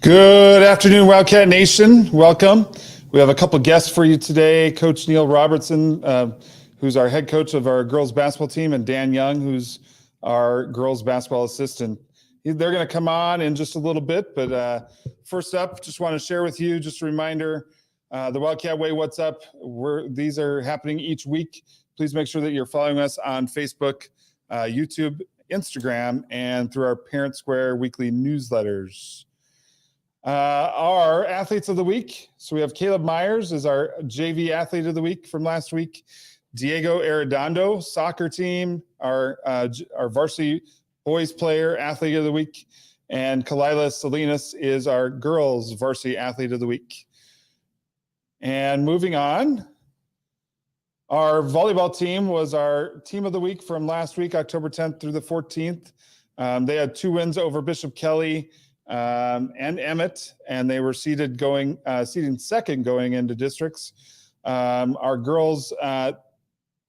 Good afternoon, Wildcat Nation. Welcome. We have a couple guests for you today. Coach Neal Robertson, who's our head coach of our girls basketball team, and Dan Young, who's our girls basketball assistant. They're going to come on in just a little bit, but first up, just want to share with you just a reminder, the Wildcat Way, what's up? These are happening each week. Please make sure that you're following us on Facebook, YouTube, Instagram, and through our Parent Square weekly newsletters. Our athletes of the week. So we have Caleb Myers as our JV athlete of the week from last week. Diego Arredondo, soccer team, our varsity boys player athlete of the week. And Kalila Salinas is our girls varsity athlete of the week. And moving on, our volleyball team was our team of the week from last week, October 10th through the 14th. They had 2 wins over Bishop Kelly and Emmett, and they were seeding second going into districts. Our girls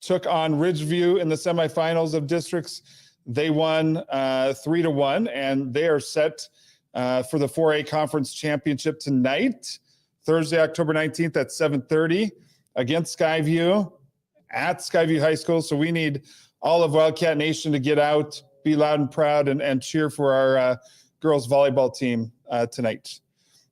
took on Ridgeview in the semifinals of districts. They won 3-1, and they are set for the 4A conference championship tonight, Thursday, October 19th at 7:30 against Skyview at Skyview High School. So we need all of Wildcat Nation to get out, be loud and proud, and cheer for our girls volleyball team tonight.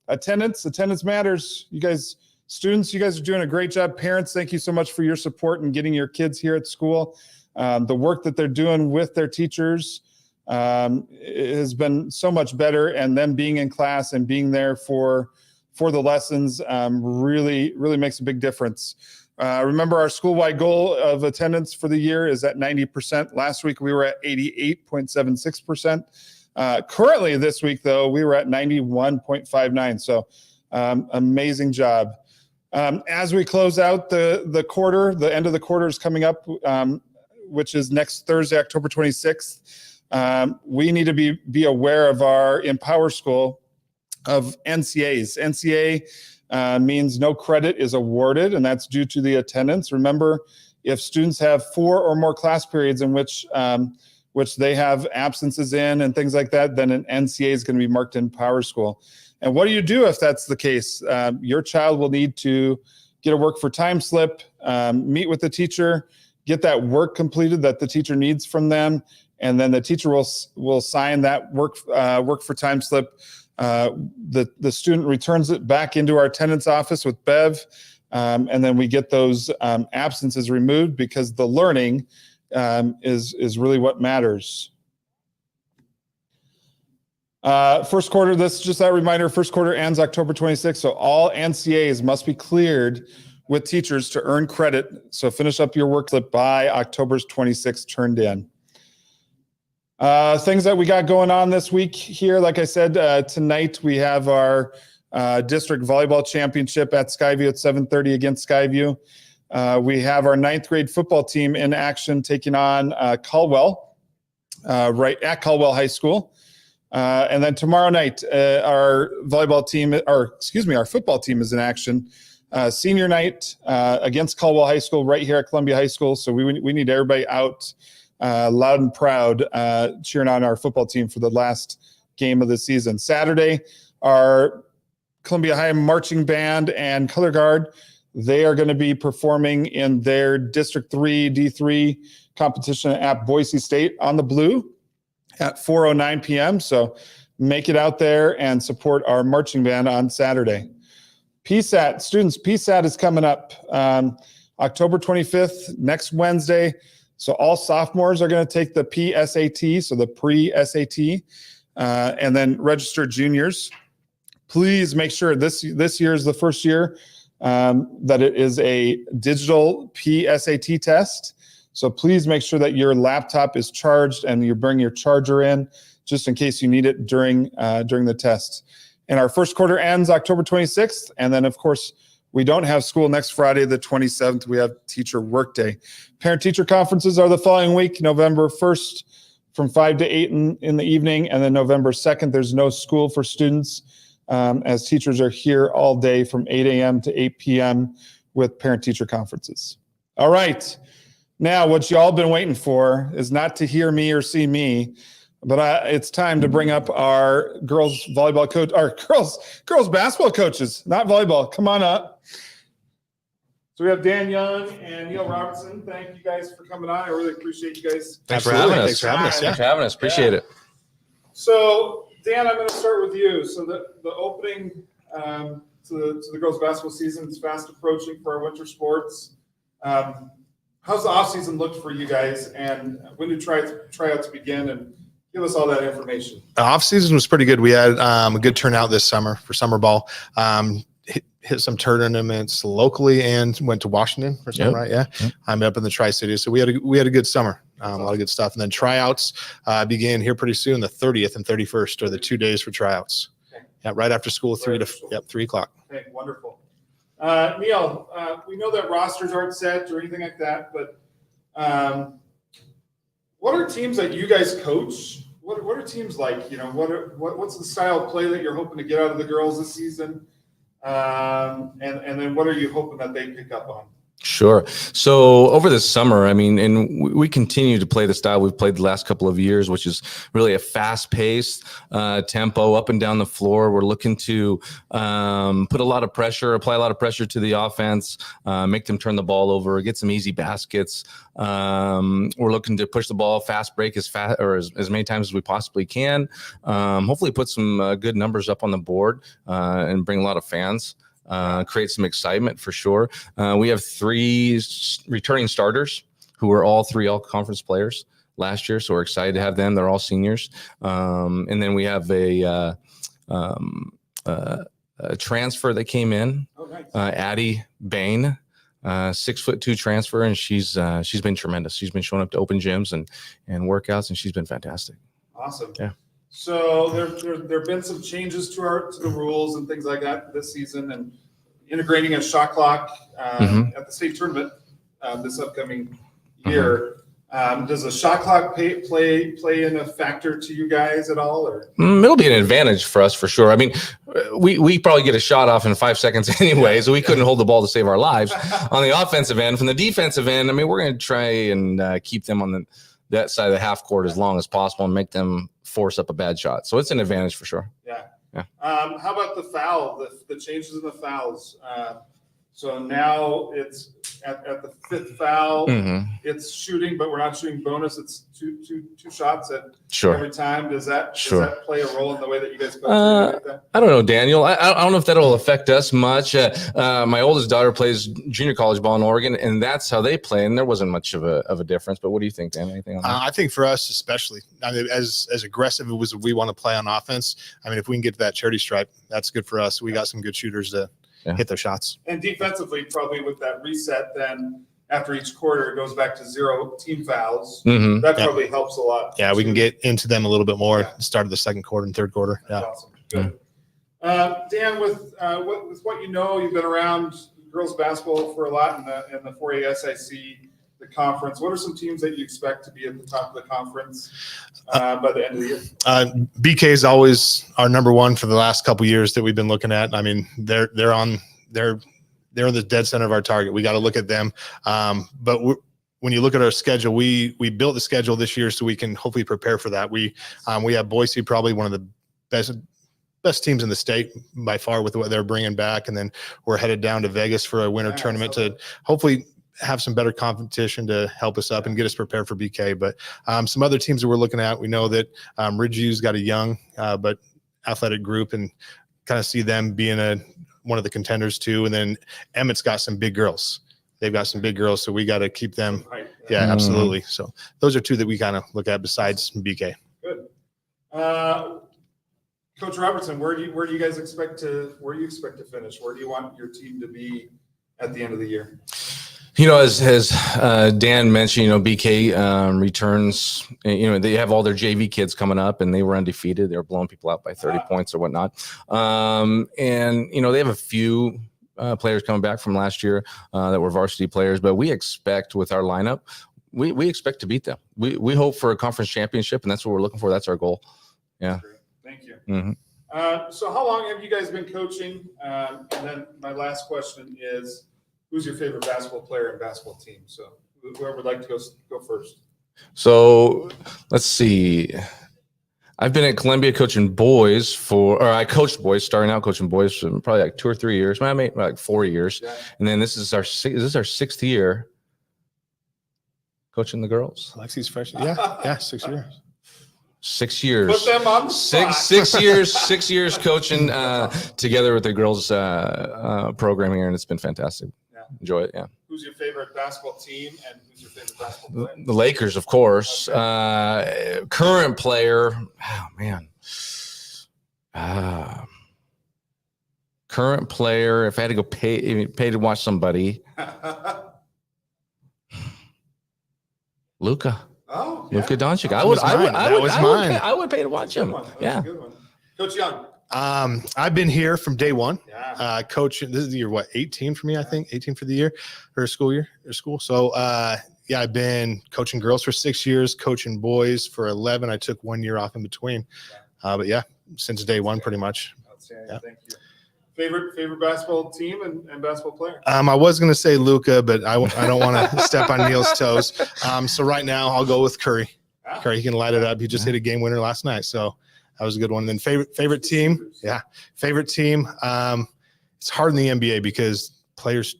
Attendance matters. You guys, students, you guys are doing a great job. Parents, thank you so much for your support and getting your kids here at school. The work that they're doing with their teachers has been so much better, and them being in class and being there for the lessons really makes a big difference. Remember, our school-wide goal of attendance for the year is at 90%. Last week we were at 88.76%. Currently this week, though, we were at 91.59. So amazing job. As we close out the quarter, the end of the quarter is coming up, which is next Thursday, October 26th. We need to be aware of our Empower School of NCAs. NCA means no credit is awarded, and that's due to the attendance. Remember, if students have 4 or more class periods in which they have absences in and things like that, then an NCA is going to be marked in Power School. And what do you do if that's the case? Your child will need to get a work for time slip, meet with the teacher, get that work completed that the teacher needs from them, and then the teacher will sign that work for time slip. The student returns it back into our attendance office with Bev, and then we get those absences removed, because the learning is really what matters. First quarter, this is just that reminder, first quarter ends October 26th, so all NCAs must be cleared with teachers to earn credit. So finish up your work slip by October 26th, turned in. Things that we got going on this week here, like I said, tonight we have our district volleyball championship at Skyview at 7:30 against Skyview. We have our 9th grade football team in action taking on Caldwell, right at Caldwell High School. And then tomorrow night, our football team is in action. Senior night against Caldwell High School right here at Columbia High School. So we need everybody out loud and proud cheering on our football team for the last game of the season. Saturday, our Columbia High marching band and color guard, they are going to be performing in their District 3 D3 competition at Boise State on the Blue at 4:09 p.m. So make it out there and support our marching band on Saturday. PSAT, students, PSAT is coming up October 25th, next Wednesday. So all sophomores are going to take the PSAT, so the pre-SAT, and then registered juniors. Please make sure this year is the first year that it is a digital PSAT test. So please make sure that your laptop is charged and you bring your charger in just in case you need it during the test. And our first quarter ends October 26th. And then, of course, we don't have school next Friday, the 27th. We have teacher workday. Parent-teacher conferences are the following week, November 1st from 5 to 8 in the evening. And then November 2nd, there's no school for students, as teachers are here all day from 8 a.m. to 8 p.m. with parent-teacher conferences. All right. Now, what y'all been waiting for is not to hear me or see me, But it's time to bring up our girls volleyball coach, our girls basketball coaches, not volleyball. Come on up. So we have Dan Young and Neal Robertson. Thank you guys for coming on. I really appreciate you guys. Thanks for having us. Thanks for having us. Appreciate it. So Dan, I'm going to start with you. So the opening to the girls basketball season is fast approaching for our winter sports. How's the off season looked for you guys, and when do tryouts begin? And give us all that information. Off season was pretty good. We had a good turnout this summer for summer ball. Hit some tournaments locally and went to Washington for some, right? Yeah. Yep. I'm up in the Tri-Cities. So we had a good summer, a lot of good stuff. And then tryouts began here pretty soon. The 30th and 31st are the 2 days for tryouts. Okay. Yeah, right after school, 3 o'clock. Okay, wonderful. Neal, we know that rosters aren't set or anything like that, but what are teams that you guys coach? What are teams like? You know, what's the style of play that you're hoping to get out of the girls this season? And then what are you hoping that they pick up on? Sure. So over the summer, I mean, and we continue to play the style we've played the last couple of years, which is really a fast-paced tempo up and down the floor. We're looking to apply a lot of pressure to the offense, make them turn the ball over, get some easy baskets. We're looking to push the ball, fast break as many times as we possibly can. Hopefully put some good numbers up on the board and bring a lot of fans. Create some excitement for sure. We have 3 returning starters who are all 3 all-conference players last year, so we're excited to have them. They're all seniors. And then we have a transfer that came in, Addie Bain, 6'2" transfer, and she's been tremendous. She's been showing up to open gyms and workouts, and she's been fantastic. Awesome. Yeah. So there have been some changes to the rules and things like that this season, and integrating a shot clock at the state tournament this upcoming year. Does a shot clock play in a factor to you guys at all? Or it'll be an advantage for us for sure. I mean, we probably get a shot off in 5 seconds anyway, so we couldn't hold the ball to save our lives on the offensive end. From the defensive end, I mean, we're going to try and keep them on that side of the half court as long as possible and make them force up a bad shot. So it's an advantage for sure. Yeah. How about the foul, the changes in the fouls? So now it's at the 5th foul, it's shooting, but we're not shooting bonus. It's two shots at every time. Does that play a role in the way that you guys coach? I don't know, Daniel. I don't know if that'll affect us much. My oldest daughter plays junior college ball in Oregon, and that's how they play, and there wasn't much of a difference. But what do you think, Dan? Anything on that? I think for us especially, I mean, as aggressive as we want to play on offense, I mean, if we can get to that charity stripe, that's good for us. We got some good shooters to hit their shots. And defensively, probably with that reset, then after each quarter, it goes back to 0 team fouls. That probably helps a lot. Yeah, we can get into them a little bit more. Start of the second quarter and third quarter. That's awesome. Good. Dan, with what you know, you've been around girls basketball for a lot in the 4A SIC, the conference. What are some teams that you expect to be at the top of the conference by the end of the year? BK is always our number one for the last couple of years that we've been looking at. I mean, they're in the dead center of our target. We got to look at them. But when you look at our schedule, we built the schedule this year so we can hopefully prepare for that. We have Boise, probably one of the best teams in the state by far with what they're bringing back, and then we're headed down to Vegas for a winter tournament to hopefully have some better competition to help us up and get us prepared for BK. But some other teams that we're looking at, we know that Ridgeview's got a young but athletic group, and kind of see them being one of the contenders too. And then Emmett's got some big girls. They've got some big girls, so we got to keep them. Yeah, absolutely. So those are 2 that we kind of look at besides BK. Good. Coach Robertson, where do you guys expect to finish? Where do you want your team to be at the end of the year? You know, as Dan mentioned, you know, BK returns, you know, they have all their JV kids coming up, and they were undefeated. They were blowing people out by 30 points or whatnot. And, you know, they have a few players coming back from last year that were varsity players, but we expect with our lineup, we expect to beat them. We hope for a conference championship, and that's what we're looking for. That's our goal. Yeah. Thank you. So how long have you guys been coaching? And then my last question is, who's your favorite basketball player and basketball team? So whoever would like to go first. So let's see. I've been at Columbia coaching boys I coached boys, starting out coaching boys for probably like 2 or 3 years. I made like 4 years. Yeah. And then this is our 6th year coaching the girls. Lexi's freshman. Yeah, 6 years. 6 years. Put them on the spot. 6 years coaching together with the girls program here, and it's been fantastic. Yeah. Enjoy it. Yeah. Who's your favorite basketball team, and who's your favorite basketball player? The Lakers, of course. Okay. Current player. Oh man. Current player. If I had to go pay to watch somebody, Luka. Oh, yeah. Luka Doncic. I would pay to watch him. Yeah. Good one. Coach Young. I've been here from day one. Yeah. Coaching. This is the year 18 for me, I think. 18 for the year or school year. So yeah, I've been coaching girls for 6 years, coaching boys for 11. I took 1 year off in between. But yeah, since day one, pretty much. Outstanding. Yeah. Thank you. Favorite basketball team and basketball player? I was going to say Luka, but I don't want to step on Neal's toes. So right now I'll go with Curry. Yeah. Curry, he can light it up. He just hit a game winner last night. So that was a good one. And then favorite team. Yeah. Favorite team. It's hard in the NBA because players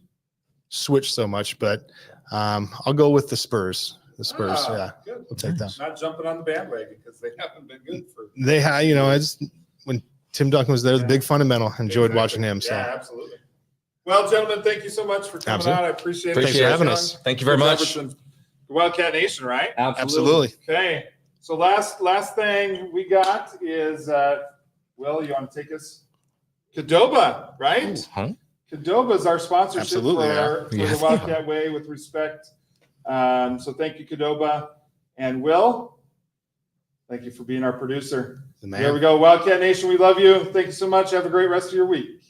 switch so much, but I'll go with the Spurs. The Spurs. Yeah. Good. We'll take that. Not jumping on the bandwagon because they haven't been good for. They have, when Tim Duncan was there, the big fundamental. Enjoyed watching him. So. Yeah, absolutely. Well, gentlemen, thank you so much for coming out. I appreciate it. Thanks for having us. Thank you very much. Robertson, Wildcat Nation, right? Absolutely. Okay. So last thing we got is Will, you want to take us? Qdoba, right? Huh? Qdoba is our sponsorship for yeah. the Wildcat Way with respect. So thank you, Qdoba. And Will, thank you for being our producer. The man. There we go. Wildcat Nation, we love you. Thank you so much. Have a great rest of your week.